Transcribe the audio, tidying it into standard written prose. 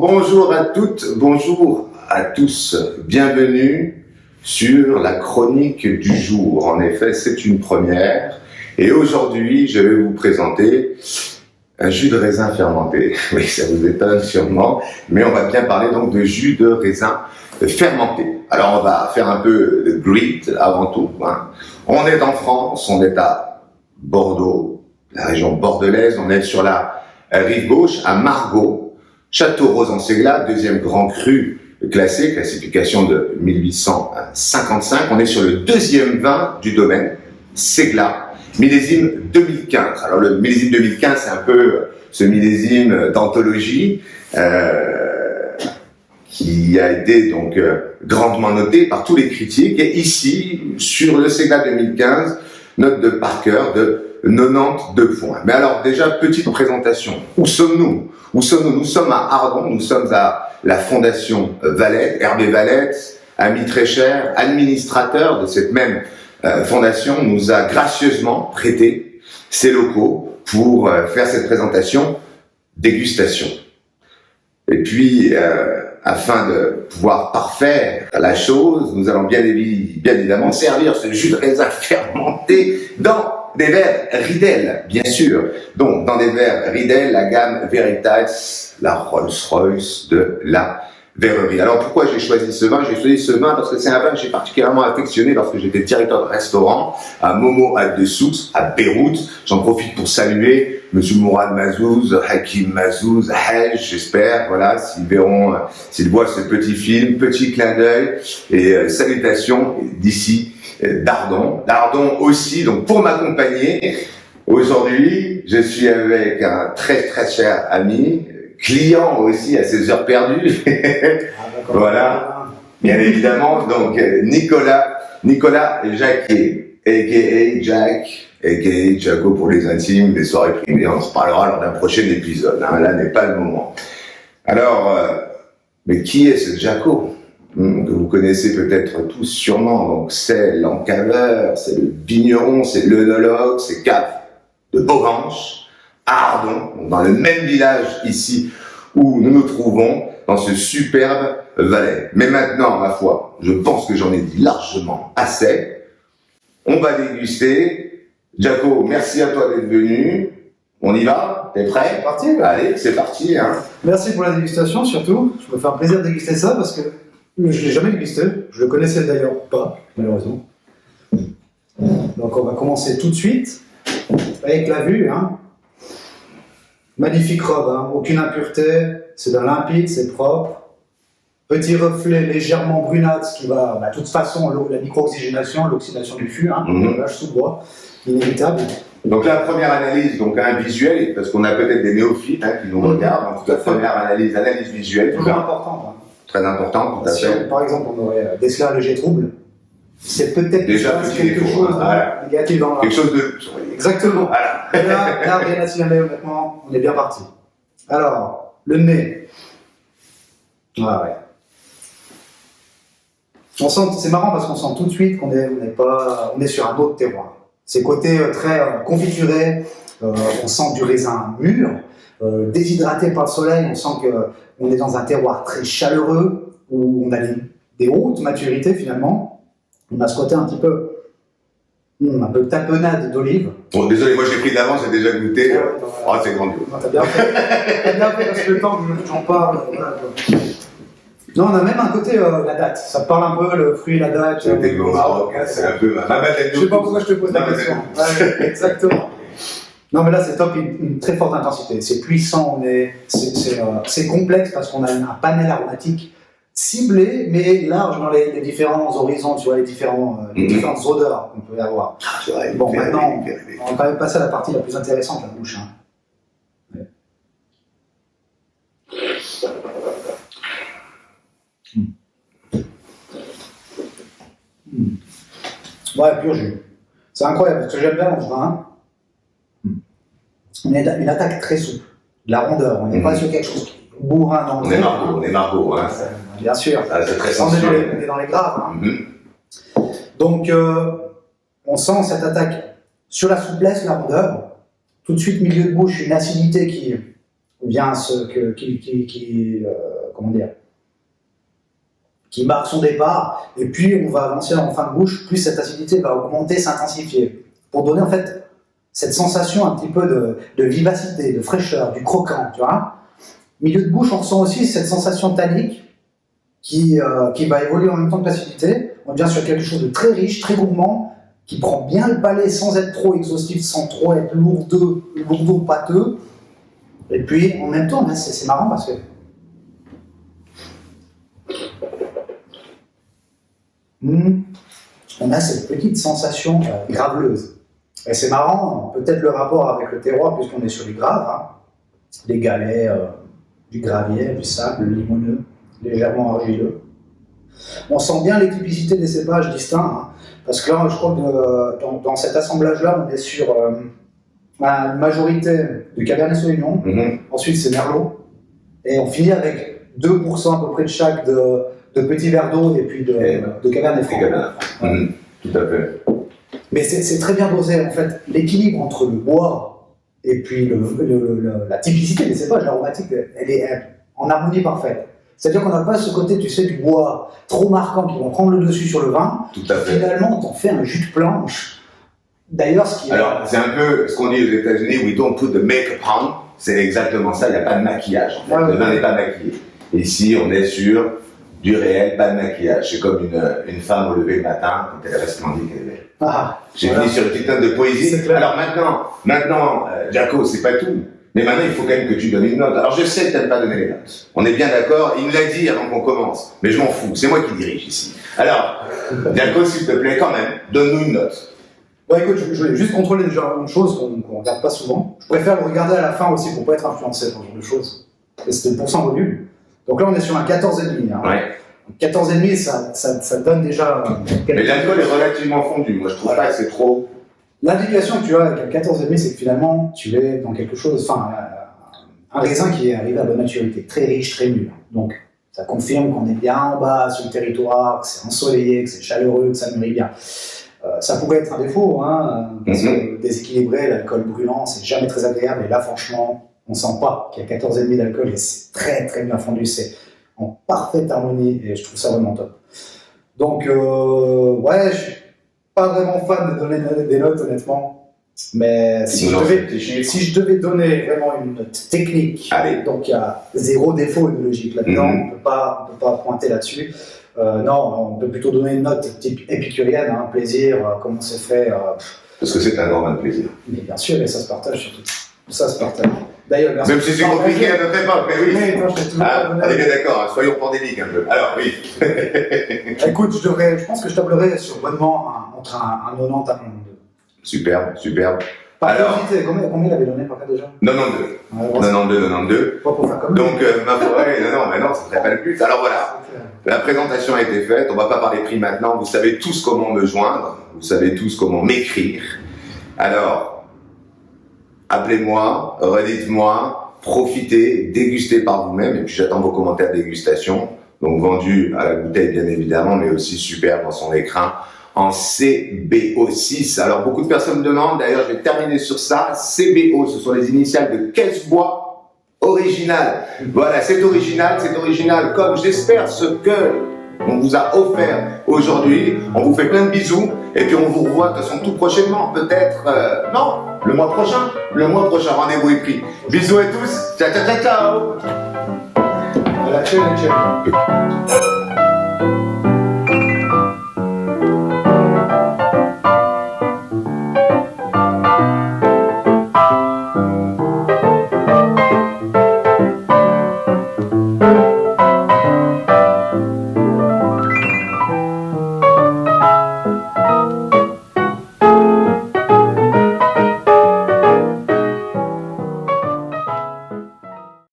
Bonjour à toutes, bonjour à tous. Bienvenue sur la chronique du jour. En effet, c'est une première. Et aujourd'hui, je vais vous présenter un jus de raisin fermenté. Oui, ça vous étonne sûrement, mais on va bien parler donc de jus de raisin fermenté. Alors, on va faire un peu de grit avant tout. On est en France, on est à Bordeaux, la région bordelaise. On est sur la rive gauche, à Margaux. Château Rose-en-Ségla, deuxième grand cru classé, classification de 1855. On est sur le deuxième vin du domaine, Ségla, millésime 2015. Alors le millésime 2015, c'est un peu ce millésime d'anthologie qui a été donc grandement noté par tous les critiques. Et ici, sur le Ségla 2015, note de Parker de 92 points. Mais alors déjà, petite présentation. Où sommes-nous ? Nous sommes à Ardon, nous sommes à la Fondation Valette, Hervé Valette, ami très cher, administrateur de cette même fondation, nous a gracieusement prêté ses locaux pour faire cette présentation dégustation. Et puis, afin de pouvoir parfaire la chose, nous allons bien évidemment servir ce jus de raisin fermenté dans des verres Riedel, bien sûr. Donc, dans des verres Riedel, la gamme Veritas, la Rolls-Royce de la verrerie. Alors, pourquoi j'ai choisi ce vin ? J'ai choisi ce vin parce que c'est un vin que j'ai particulièrement affectionné lorsque j'étais directeur de restaurant à Momo Al-Dessous, à Beyrouth. J'en profite pour saluer Monsieur Mourad Mazouz, Hakim Mazouz, Haj, j'espère, voilà, s'ils voient ce petit film, petit clin d'œil et salutations d'ici, d'Ardon aussi. Donc pour m'accompagner, aujourd'hui, je suis avec un très très cher ami, client aussi à ses heures perdues. Voilà, bien évidemment. Donc Nicolas Jacquier, a.k.a. Jack, a.k.a. Jaco pour les intimes, les soirées privées. On en reparlera lors d'un prochain épisode. Là n'est pas le moment. Alors, mais qui est ce Jaco ? Que vous connaissez peut-être tous sûrement. Donc c'est l'encaveur, c'est le vigneron, c'est l'œnologue, c'est cave de Borange, à Ardon, dans le même village ici où nous nous trouvons, dans ce superbe Valais. Mais maintenant, ma foi, je pense que j'en ai dit largement assez. On va déguster. Jaco, merci à toi d'être venu. On y va ? T'es prêt ? C'est parti. Allez, c'est parti. Merci pour la dégustation, surtout. Je me fais un plaisir de déguster ça parce que je ne l'ai jamais dégusté. Je le connaissais d'ailleurs pas, malheureusement. Donc on va commencer tout de suite avec la vue. Magnifique robe, aucune impureté, c'est d'un limpide, c'est propre. Petit reflet légèrement brunâtre, ce qui va, de toute façon, la micro-oxygénation, l'oxydation du fût, l'âge sous bois, inévitable. Donc la première analyse, donc visuelle, parce qu'on a peut-être des néophytes qui nous regardent, donc la première analyse visuelle. Toujours importante. Très importante, tout à fait. Par exemple, on aurait décelé un léger trouble, c'est peut-être déjà quelque chose de négatif dans la... Quelque chose de... Exactement. Voilà. Là, rien à signaler, honnêtement, on est bien parti. Alors, le nez. Ouais. On sent, c'est marrant parce qu'on sent tout de suite qu'on est sur un autre terroir. C'est côté très confituré, on sent du raisin mûr, déshydraté par le soleil, on sent qu'on est dans un terroir très chaleureux, où on a des hautes maturités finalement. On a ce côté un petit peu, un peu tapenade d'olive. Bon, désolé, moi j'ai pris de l'avance, j'ai déjà goûté. C'est grandiose. T'as bien fait parce que le temps que j'en parle. Non, on a même un côté la date. Ça parle un peu le fruit, la date. C'était au Maroc, c'est un peu ma bête. Je sais pas pourquoi je te pose la question. Ouais, exactement. Non, mais là c'est top, une très forte intensité. C'est puissant, c'est complexe parce qu'on a un panel aromatique ciblé, mais large dans les différents horizons, tu vois, les différentes odeurs qu'on peut avoir. Bon, maintenant, on va quand même passer à la partie la plus intéressante, la bouche. Ouais, pur jus. C'est incroyable, parce que j'aime bien dans ce vin. On a une attaque très souple, de la rondeur. On n'est pas sur quelque chose qui est bourrin dans le vin. On est Margaux. Bien sûr. C'est très sensuel. On est dans les graves. Donc, on sent cette attaque sur la souplesse, la rondeur. Tout de suite, milieu de bouche, une acidité vient qui marque son départ, et puis on va avancer en fin de bouche, plus cette acidité va augmenter, s'intensifier, pour donner en fait cette sensation un petit peu de vivacité, de fraîcheur, du croquant, tu vois. Milieu de bouche, on ressent aussi cette sensation tannique qui va évoluer en même temps que l'acidité. On vient sur quelque chose de très riche, très gourmand, qui prend bien le palais sans être trop exhaustif, sans trop être lourdeau, pâteux. Et puis, en même temps, c'est marrant parce que on a cette petite sensation graveleuse. Et c'est marrant, peut-être le rapport avec le terroir, puisqu'on est sur du grave, hein. Des galets, du gravier, du sable limoneux, légèrement argileux. On sent bien les typicités des cépages distincts, hein, parce que là, je crois que dans cet assemblage-là, on est sur une majorité de Cabernet Sauvignon, ensuite c'est Merlot, et on finit avec 2% à peu près de chaque de petits verres d'eau et puis de Cabernet Franc. Tout à fait. Mais c'est très bien dosé, en fait. L'équilibre entre le bois et puis la typicité des cépages, l'aromatique, elle est en harmonie parfaite. C'est-à-dire qu'on n'a pas ce côté, tu sais, du bois trop marquant qui va prendre le dessus sur le vin. Tout à fait. Finalement, on t'en fait un jus de planche. D'ailleurs, Alors, c'est un peu ce qu'on dit aux États-Unis, we don't put the make-up on. C'est exactement ça, il n'y a pas de maquillage. En fait. Le vin n'est pas maquillé. Ici, on est sur du réel, pas de maquillage. C'est comme une femme au lever le matin, quand elle resplendit qu'elle est belle. J'ai fini sur une petite note de poésie. Alors maintenant, Jaco, c'est pas tout. Mais maintenant, il faut quand même que tu donnes une note. Alors, je sais que tu n'aimes pas donner les notes. On est bien d'accord. Il me l'a dit avant qu'on commence. Mais je m'en fous. C'est moi qui dirige ici. Alors, Jaco, s'il te plaît, quand même, donne-nous une note. Bon, écoute, je voulais juste contrôler déjà une chose qu'on ne regarde pas souvent. Je préfère le regarder à la fin aussi pour ne pas être influencé par ce genre de choses. Et c'était le pourcent volume. Donc là, on est sur un 14,5. Hein. Ouais. 14,5, ça donne déjà... Mais l'alcool est relativement fondu. Moi, je trouve pas que c'est trop... L'indication que tu as avec un 14,5, c'est que finalement, tu es dans quelque chose... Enfin, un raisin qui est arrivé à bonne maturité, très riche, très mûr. Donc, ça confirme qu'on est bien en bas sur le territoire, que c'est ensoleillé, que c'est chaleureux, que ça mûrit bien. Ça pourrait être un défaut, hein, parce que déséquilibré, l'alcool brûlant, c'est jamais très agréable. Et là, franchement, on sent pas qu'il y a 14,5 d'alcool et c'est très très bien fondu. C'est en parfaite harmonie et je trouve ça vraiment top. Donc, ouais, je suis pas vraiment fan de donner des notes, honnêtement. Mais si je devais donner vraiment une note technique, donc il y a zéro défaut œnologique là-dedans, on peut pas pointer là-dessus. Non, on peut plutôt donner une note type épicurienne, hein, plaisir, comment c'est fait. Parce que c'est un grand plaisir. Mais bien sûr, et ça se partage surtout. Ça se partage. D'ailleurs, même si c'est compliqué à notre époque, mais oui. On est bien d'accord, hein, soyons pandémiques un peu. Alors, oui. Écoute, je pense que je tablerai sur bonnement entre un 90 et un 92. Superbe. Par curiosité, combien il avait donné par cas déjà 92. 92. Pas pour faire comme donc, ma forêt, non, ça ne serait pas le but. Alors voilà, la présentation a été faite, on ne va pas parler prix maintenant, vous savez tous comment me joindre, vous savez tous comment m'écrire. Alors, appelez-moi, redites-moi, profitez, dégustez par vous-même, et puis j'attends vos commentaires de dégustation, donc vendu à la bouteille bien évidemment, mais aussi super dans son écrin, en CBO6. Alors beaucoup de personnes me demandent, d'ailleurs je vais terminer sur ça, CBO, ce sont les initiales de caisse-bois original. Voilà, c'est original comme j'espère ce que on vous a offert aujourd'hui. On vous fait plein de bisous et puis on vous revoit de toute façon tout prochainement, peut-être, le mois prochain, rendez-vous est pris. Bisous à tous, ciao. Ciao.